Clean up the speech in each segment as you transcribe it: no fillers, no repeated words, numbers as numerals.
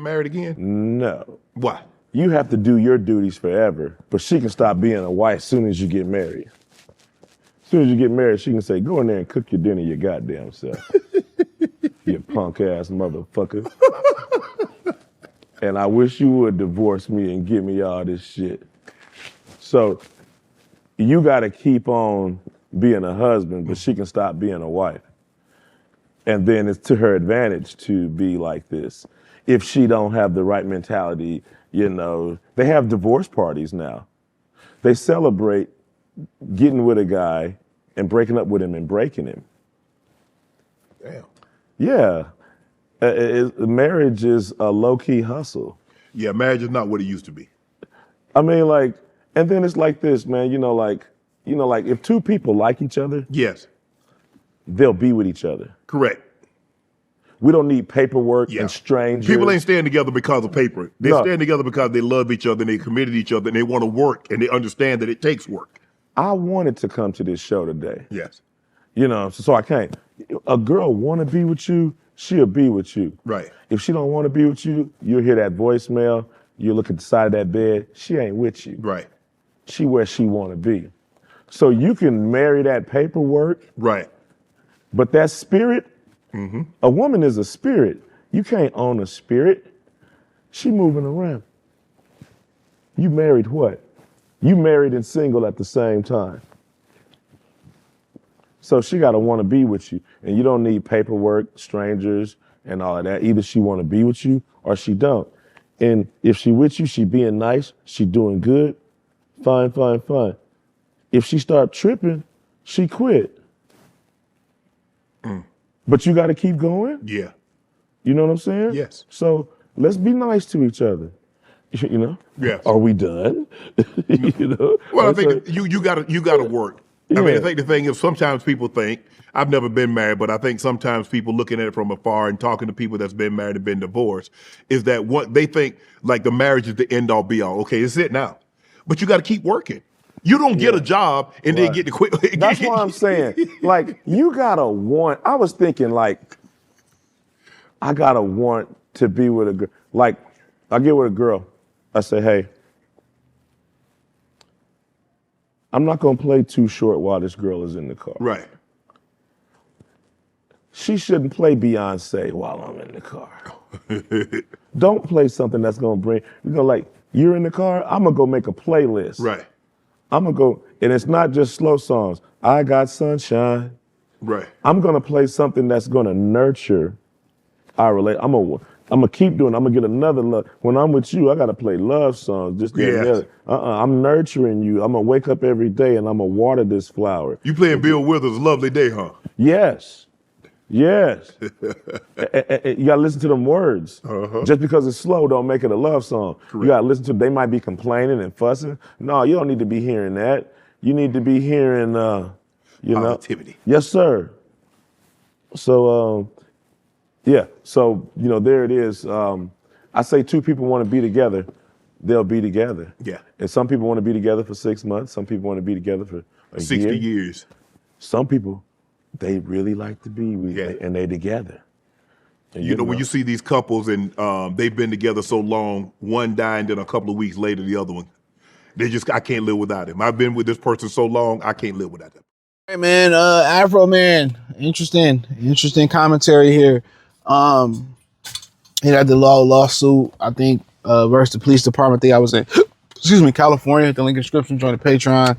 married again? No. Why? You have to do your duties forever, but she can stop being a wife as soon as you get married. As soon as you get married, she can say, go in there and cook your dinner your goddamn self. You punk ass motherfucker. And I wish you would divorce me and give me all this shit. So you gotta keep on being a husband, but she can stop being a wife. And then it's to her advantage to be like this. If she don't have the right mentality, you know, they have divorce parties now. They celebrate getting with a guy and breaking up with him and breaking him. Damn. Yeah. Marriage is a low-key hustle. Yeah, marriage is not what it used to be. I mean, like, and then it's like this, man, like if two people like each other, yes, they'll be with each other. Correct. We don't need paperwork and strangers. People ain't staying together because of paper. They're staying together because they love each other and they committed to each other and they want to work and they understand that it takes work. I wanted to come to this show today. Yes. You know, so I can't. A girl want to be with you, she'll be with you. Right. If she don't want to be with you, you'll hear that voicemail, you look at the side of that bed, she ain't with you. Right. She where she want to be. So you can marry that paperwork. Right. But that spirit, a woman is a spirit. You can't own a spirit. She moving around. You married what? You married and single at the same time. So she got to want to be with you. And you don't need paperwork, strangers, and all of that. Either she want to be with you or she don't. And if she with you, she being nice, she doing good, fine. If she start tripping, she quit. But you got to keep going. Yeah. You know what I'm saying? Yes. So let's be nice to each other. You know? Yes. Are we done? You know? Well, I think you gotta work. Yeah. I mean, I think the thing is sometimes people think, I've never been married, but I think sometimes people looking at it from afar and talking to people that's been married and been divorced, is that what they think like the marriage is the end all be all. Okay, it's it now. But you got to keep working. You don't get a job and then get to quit. That's what I'm saying. Like, you gotta want, I was thinking like, I gotta want to be with a girl. Like, I get with a girl, I say, hey, I'm not gonna play too short while this girl is in the car. Right. She shouldn't play Beyonce while I'm in the car. Don't play something that's gonna bring, like, you're in the car, I'm gonna go make a playlist. Right. I'm gonna go, and it's not just slow songs. I got sunshine. Right. I'm gonna play something that's gonna nurture our relationship. I'm gonna keep doing it. I'm gonna get another love. When I'm with you, I gotta play love songs. Just I'm nurturing you. I'm gonna wake up every day and I'm gonna water this flower. You playing Bill Withers' Lovely Day, huh? Yes. Yes. You gotta listen to them words. Just because it's slow don't make it a love song. Correct. You gotta listen to, they might be complaining and fussing. No, you don't need to be hearing that. You need to be hearing, positivity. Yes, sir. So, so, there it is. I say two people want to be together, they'll be together. Yeah. And some people want to be together for 6 months. Some people want to be together for a 60 year. years. Some people, they really like to be with and they together. And you know, when you see these couples and they've been together so long, one died and then a couple of weeks later, the other one, I can't live without him. I've been with this person so long, I can't live without them. Hey man, Afroman, interesting commentary here. He had the lawsuit, I think, versus the police department. I think I was in, California. The link in the description, join the Patreon.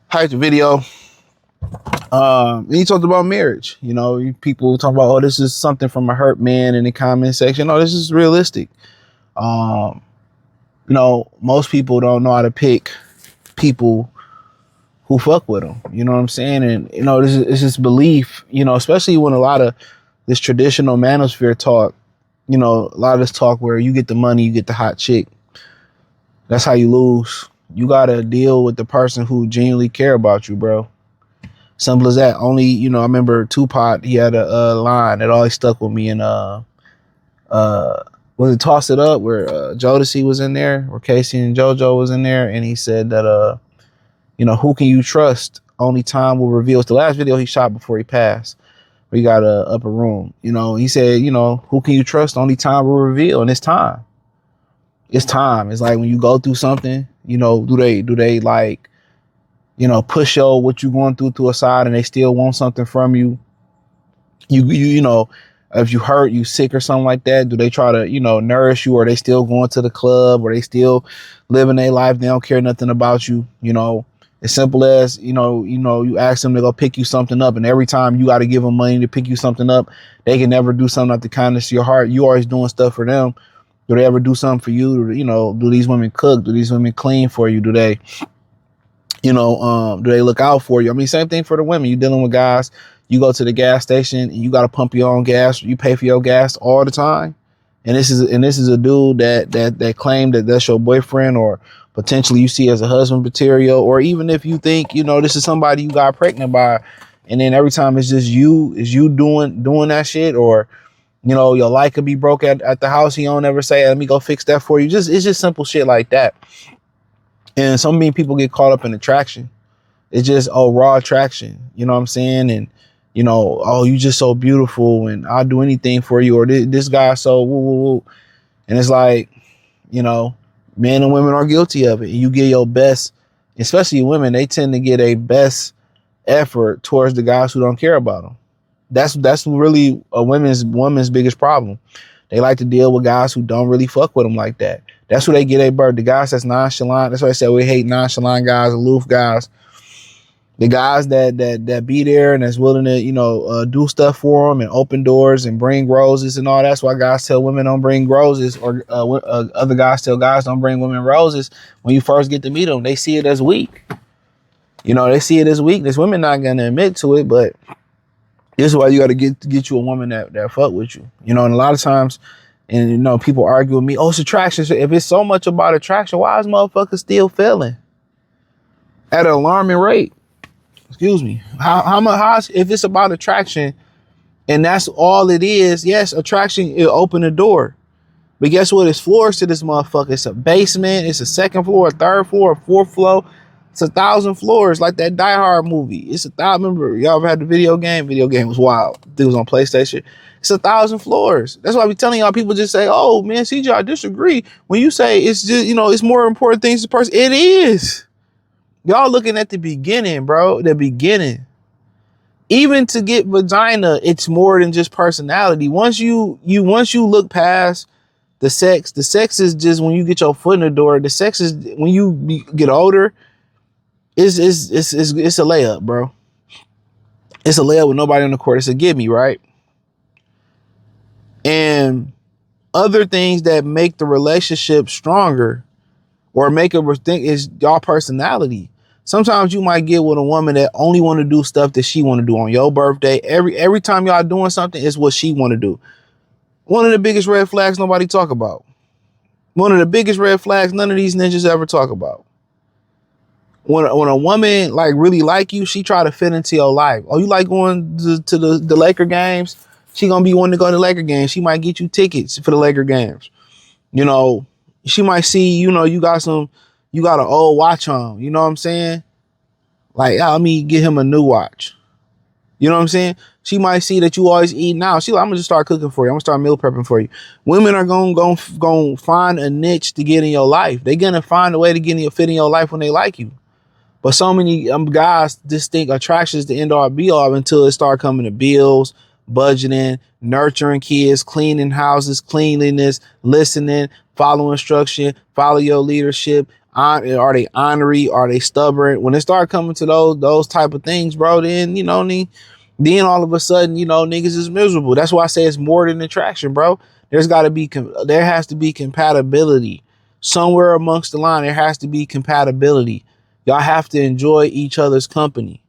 Hype the video. And he talked about marriage. You know, people talk about, oh, this is something from a hurt man in the comment section. No, this is realistic. Most people don't know how to pick people who fuck with them. You know what I'm saying? And, this is this belief, especially when a lot of this traditional manosphere talk, a lot of this talk where you get the money, you get the hot chick. That's how you lose. You got to deal with the person who genuinely care about you, bro. Simple as that. Only, I remember Tupac, he had a line that always stuck with me. And was it Toss It Up where Jodeci was in there, where Casey and JoJo was in there. And he said that, who can you trust? Only time will reveal. It's the last video he shot before he passed. We got a upper room. You know, he said, you know, who can you trust? Only time will reveal, and it's time. It's time. It's like when you go through something, you know, do they like, you know, push what you going through to a side and they still want something from you? You know, if you hurt, you sick or something like that, do they try to, you know, nourish you, or they still going to the club, or they still living their life? They don't care nothing about you. You know, as simple as, you ask them to go pick you something up, and every time you got to give them money to pick you something up, they can never do something out the kindness of your heart. You always doing stuff for them. Do they ever do something for you? You know, do these women cook? Do these women clean for you? Do they, do they look out for you? I mean, same thing for the women. You dealing with guys, you go to the gas station and you got to pump your own gas. You pay for your gas all the time. And this is a dude that claimed that that's your boyfriend, or potentially you see as a husband material, or even if you think, you know, this is somebody you got pregnant by, and then every time it's just you doing that shit, or, you know, your light could be broke at the house. He don't ever say, let me go fix that for you. It's just simple shit like that. And so many people get caught up in attraction. It's just, raw attraction. You know what I'm saying? And, you know, you just so beautiful and I'll do anything for you. Or this guy so woo, woo, woo. And it's like, you know, men and women are guilty of it. You get your best, especially women, they tend to get a best effort towards the guys who don't care about them. That's really a woman's biggest problem. They like to deal with guys who don't really fuck with them like that. That's who they get a bird. The guys that's nonchalant. That's why I said we hate nonchalant guys, aloof guys. The guys that be there and that's willing to, you know, do stuff for them and open doors and bring roses and all. That's why guys tell women don't bring roses, or other guys tell guys don't bring women roses when you first get to meet them. They see it as weak. You know, they see it as weakness. Women not gonna admit to it, but this is why you got to get you a woman that fuck with you. You know, and a lot of times, and you know, people argue with me, it's attraction. If it's so much about attraction, why is motherfuckers still failing at an alarming rate? Excuse me. How much? If it's about attraction, and that's all it is, yes, attraction, it'll open the door. But guess what? It's floors to this motherfucker. It's a basement. It's a second floor, a third floor, a fourth floor. It's 1,000 floors, like that Die Hard movie. It's 1,000. Remember, y'all ever had the video game? Video game was wild. It was on PlayStation. It's 1,000 floors. That's why I be telling y'all. People just say, "Oh man, CJ, I disagree." When you say it's just, you know, it's more important things to person. It is. Y'all looking at the beginning, bro. The beginning. Even to get vagina, it's more than just personality. Once you look past the sex is just when you get your foot in the door. The sex is when you get older. It's a layup, bro. It's a layup with nobody on the court. It's a give me, right? And other things that make the relationship stronger or make it think is y'all personality. Sometimes you might get with a woman that only want to do stuff that she want to do on your birthday. Every time y'all doing something, is what she want to do. One of the biggest red flags nobody talk about. One of the biggest red flags none of these ninjas ever talk about. When a woman like really like you, she try to fit into your life. Oh, you like going to the Laker games? She gonna be wanting to go to the Laker games. She might get you tickets for the Laker games. You know, she might see, you know, you got an old watch on. You know what I'm saying? Like, let me get him a new watch. You know what I'm saying? She might see that you always eat now. She like, I'm gonna just start cooking for you. I'm gonna start meal prepping for you. Women are gonna find a niche to get in your life. They're gonna find a way to fit in your life when they like you. But so many guys just think attraction is the end all be all until it start coming to bills, budgeting, nurturing kids, cleaning houses, cleanliness, listening, follow instruction, follow your leadership. Are they ornery? Are they stubborn? When it start coming to those type of things, bro, then, you know, then all of a sudden, you know, niggas is miserable. That's why I say it's more than attraction, bro. There has to be compatibility. Somewhere amongst the line, there has to be compatibility. Y'all have to enjoy each other's company.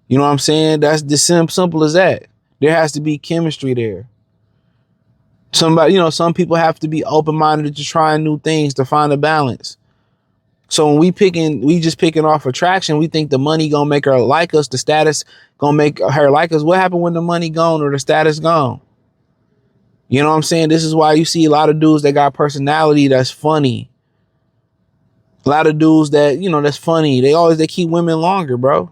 You know what I'm saying? That's the simple as that. There has to be chemistry there. Somebody, you know, some people have to be open-minded to trying new things to find a balance. So when we just picking off attraction, we think the money gonna make her like us, the status gonna make her like us. What happened when the money gone or the status gone? You know what I'm saying? This is why you see a lot of dudes that got personality that's funny. A lot of dudes that, you know, that's funny. They keep women longer, bro.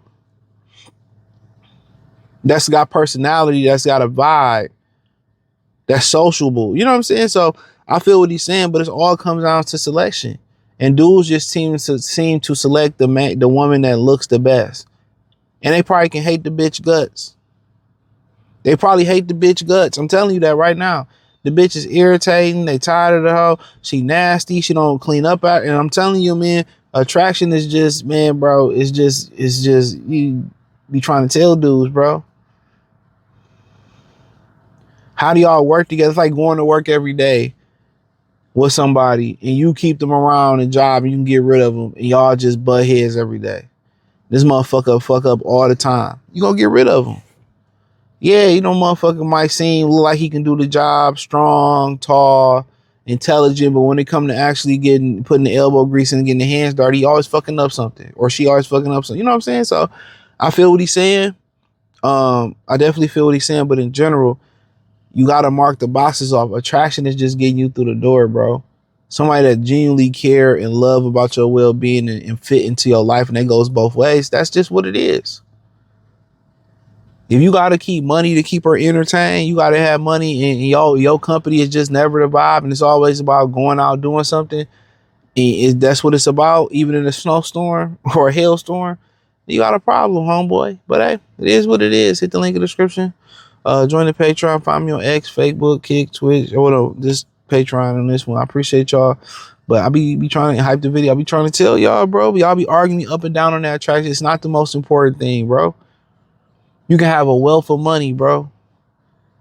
that's got personality, that's got a vibe, that's sociable. You know what I'm saying? So I feel what he's saying, but it all comes down to selection. And dudes just seem to select the woman that looks the best. And they probably can hate the bitch guts. They probably hate the bitch guts. I'm telling you that right now. The bitch is irritating. They tired of the hoe. She nasty. She don't clean up out. And I'm telling you, man, attraction is just, man, bro, it's just you be trying to tell dudes, bro. How do y'all work together? It's like going to work every day with somebody and you keep them around a job and you can get rid of them and y'all just butt heads every day. This motherfucker fuck up all the time. You gonna get rid of them. Yeah, you know, motherfucker might seem look like he can do the job, strong, tall, intelligent, but when it come to actually putting the elbow grease and getting the hands dirty, he always fucking up something, or she always fucking up something. You know what I'm saying? So I feel what he's saying. I definitely feel what he's saying, but in general, you gotta mark the boxes off. Attraction is just getting you through the door, bro. Somebody that genuinely care and love about your well-being and fit into your life, and that goes both ways. That's just what it is. If you gotta keep money to keep her entertained, you gotta have money, and your company is just never the vibe, and it's always about going out doing something. And that's what it's about, even in a snowstorm or a hailstorm. You got a problem, homeboy. But hey, it is what it is. Hit the link in the description. Join the Patreon. Find me on X, Facebook, Kick, Twitch, or whatever. This Patreon on this one. I appreciate y'all. But I be trying to hype the video. I be trying to tell y'all, bro. Y'all be arguing me up and down on that attraction. It's not the most important thing, bro. You can have a wealth of money, bro.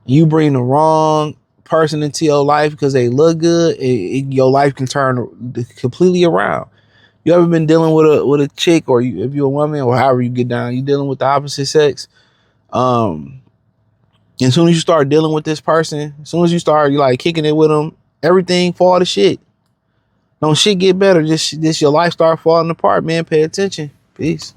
You bring the wrong person into your life because they look good, your life can turn completely around. You ever been dealing with a chick, or if you're a woman, or however you get down, you dealing with the opposite sex. And as soon as you start dealing with this person, as soon as you start like kicking it with them, everything fall to shit. Don't shit get better. Just your life start falling apart, man. Pay attention. Peace.